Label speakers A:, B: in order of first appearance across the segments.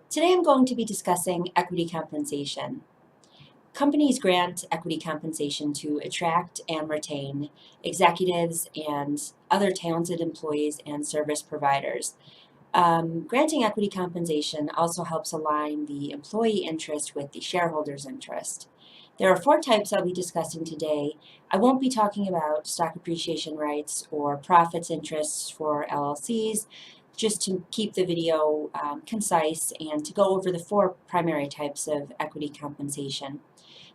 A: Today I'm going to be discussing equity compensation. Companies grant equity compensation to attract and retain executives and other talented employees and service providers. Granting equity compensation also helps align the employee interest with the shareholders' interest. There are four types I'll be discussing today. I won't be talking about stock appreciation rights or profits interests for LLCs, just to keep the video concise and to go over the four primary types of equity compensation.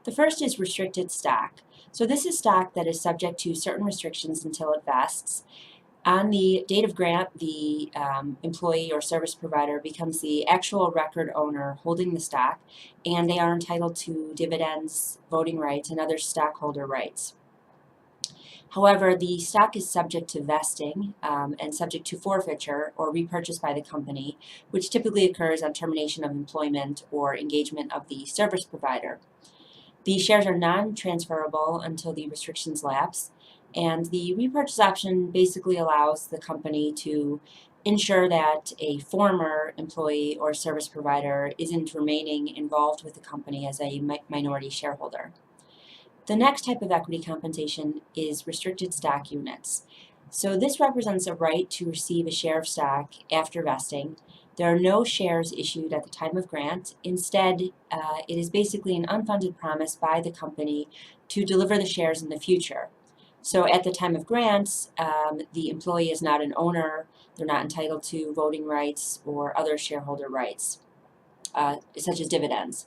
A: The first is restricted stock. So this is stock that is subject to certain restrictions until it vests. On the date of grant, the employee or service provider becomes the actual record owner holding the stock, and they are entitled to dividends, voting rights, and other stockholder rights. However, the stock is subject to vesting and subject to forfeiture or repurchase by the company, which typically occurs on termination of employment or engagement of the service provider. The shares are non-transferable until the restrictions lapse, and the repurchase option basically allows the company to ensure that a former employee or service provider isn't remaining involved with the company as a minority shareholder. The next type of equity compensation is restricted stock units. So this represents a right to receive a share of stock after vesting. There are no shares issued at the time of grant. Instead, it is basically an unfunded promise by the company to deliver the shares in the future. So at the time of grant, the employee is not an owner, they're not entitled to voting rights or other shareholder rights, such as dividends.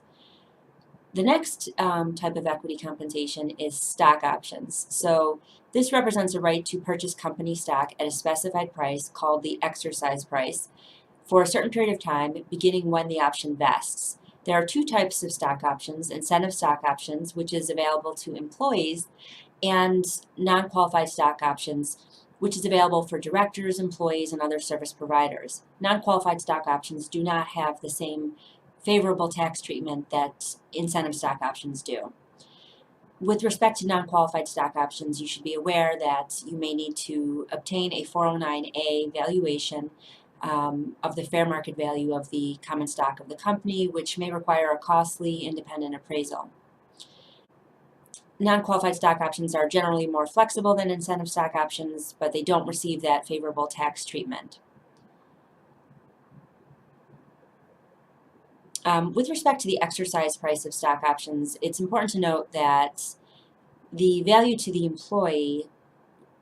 A: The next type of equity compensation is stock options. So this represents a right to purchase company stock at a specified price called the exercise price for a certain period of time, beginning when the option vests. There are two types of stock options: incentive stock options, which is available to employees, and non-qualified stock options, which is available for directors, employees, and other service providers. Non-qualified stock options do not have the same favorable tax treatment that incentive stock options do. With respect to non-qualified stock options, you should be aware that you may need to obtain a 409A valuation of the fair market value of the common stock of the company, which may require a costly independent appraisal. Non-qualified stock options are generally more flexible than incentive stock options, but they don't receive that favorable tax treatment. With respect to the exercise price of stock options, it's important to note that the value to the employee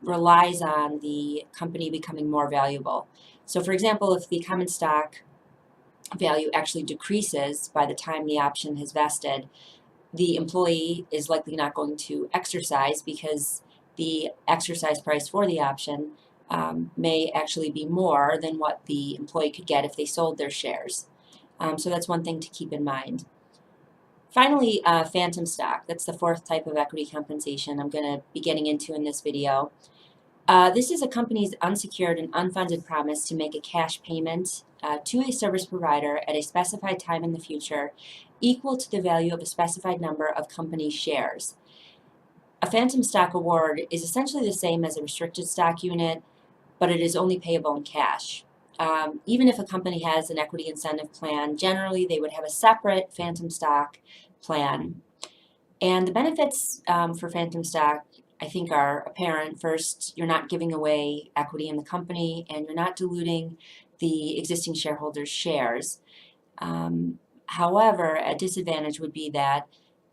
A: relies on the company becoming more valuable. So for example, if the common stock value actually decreases by the time the option has vested, the employee is likely not going to exercise because the exercise price for the option may actually be more than what the employee could get if they sold their shares. So that's one thing to keep in mind. Finally, phantom stock. That's the fourth type of equity compensation I'm going to be getting into in this video. This is a company's unsecured and unfunded promise to make a cash payment to a service provider at a specified time in the future equal to the value of a specified number of company shares. A phantom stock award is essentially the same as a restricted stock unit, but it is only payable in cash. Even if a company has an equity incentive plan, generally they would have a separate phantom stock plan. And the benefits for phantom stock, I think, are apparent. First, you're not giving away equity in the company, and you're not diluting the existing shareholders' shares. However, a disadvantage would be that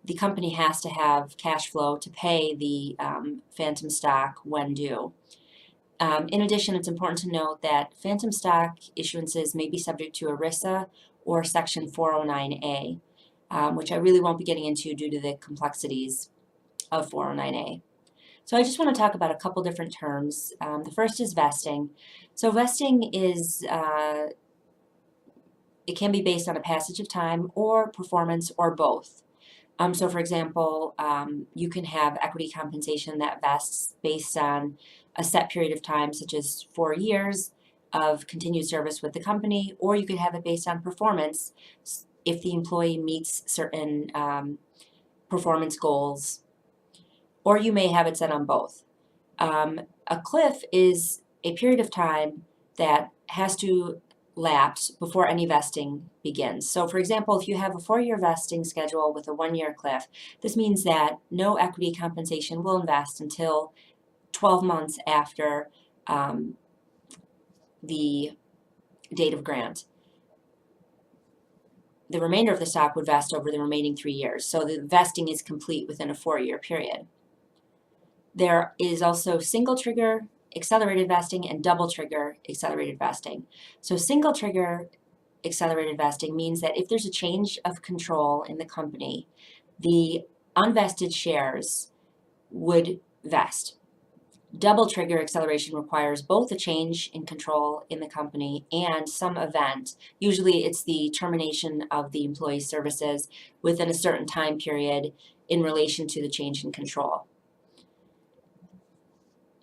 A: the company has to have cash flow to pay the phantom stock when due. In addition, it's important to note that phantom stock issuances may be subject to ERISA or Section 409A, which I really won't be getting into due to the complexities of 409A. So I just want to talk about a couple different terms. The first is vesting. So vesting is, it can be based on a passage of time or performance or both. So for example, you can have equity compensation that vests based on a set period of time, such as 4 years of continued service with the company, or you could have it based on performance if the employee meets certain performance goals, or you may have it set on both. A cliff is a period of time that has to lapse before any vesting begins. So for example, if you have a 4-year vesting schedule with a 1-year cliff, this means that no equity compensation will invest until 12 months after the date of grant. The remainder of the stock would vest over the remaining 3 years. So the vesting is complete within a 4-year period. There is also single trigger accelerated vesting and double trigger accelerated vesting. So single trigger accelerated vesting means that if there's a change of control in the company, the unvested shares would vest. Double trigger acceleration requires both a change in control in the company and some event. Usually it's the termination of the employee's services within a certain time period in relation to the change in control.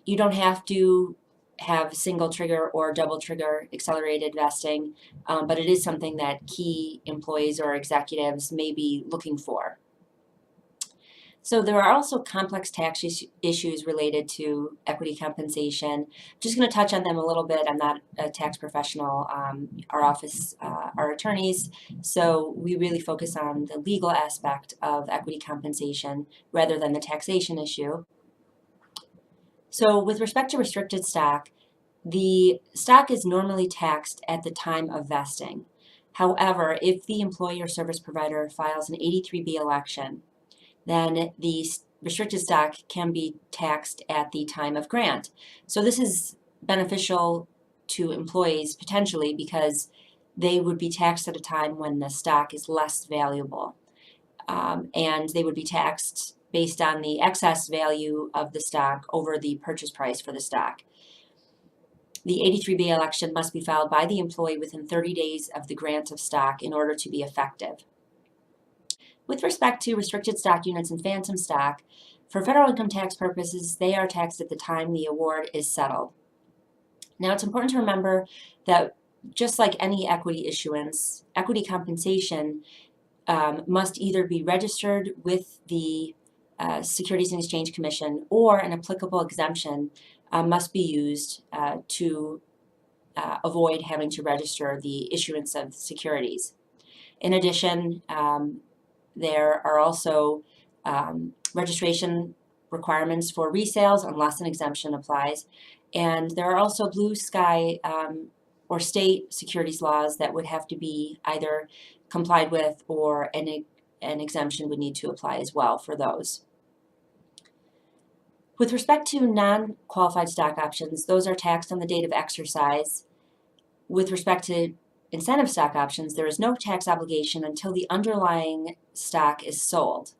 A: You don't have to have single trigger or double trigger accelerated vesting, but it is something that key employees or executives may be looking for. So there are also complex tax issues related to equity compensation. I'm just going to touch on them a little bit. I'm not a tax professional. Our office are attorneys, so we really focus on the legal aspect of equity compensation rather than the taxation issue. So with respect to restricted stock, the stock is normally taxed at the time of vesting. However, if the employee or service provider files an 83B election, then the restricted stock can be taxed at the time of grant. So this is beneficial to employees potentially because they would be taxed at a time when the stock is less valuable. And they would be taxed based on the excess value of the stock over the purchase price for the stock. The 83B election must be filed by the employee within 30 days of the grant of stock in order to be effective. With respect to restricted stock units and phantom stock, for federal income tax purposes, they are taxed at the time the award is settled. Now, it's important to remember that just like any equity issuance, equity compensation must either be registered with the Securities and Exchange Commission or an applicable exemption must be used to avoid having to register the issuance of securities. In addition, there are also registration requirements for resales unless an exemption applies. And there are also blue sky or state securities laws that would have to be either complied with or an exemption would need to apply as well for those. With respect to non-qualified stock options, those are taxed on the date of exercise. With respect to incentive stock options, there is no tax obligation until the underlying stock is sold.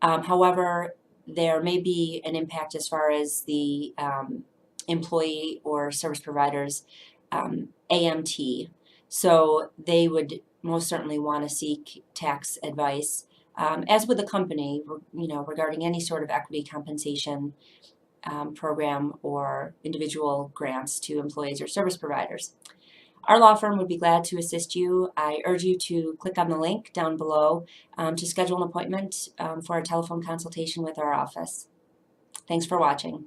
A: However, there may be an impact as far as the employee or service provider's AMT. So they would most certainly want to seek tax advice, as would the company, regarding any sort of equity compensation program or individual grants to employees or service providers. Our law firm would be glad to assist you. I urge you to click on the link down below to schedule an appointment for a telephone consultation with our office. Thanks for watching.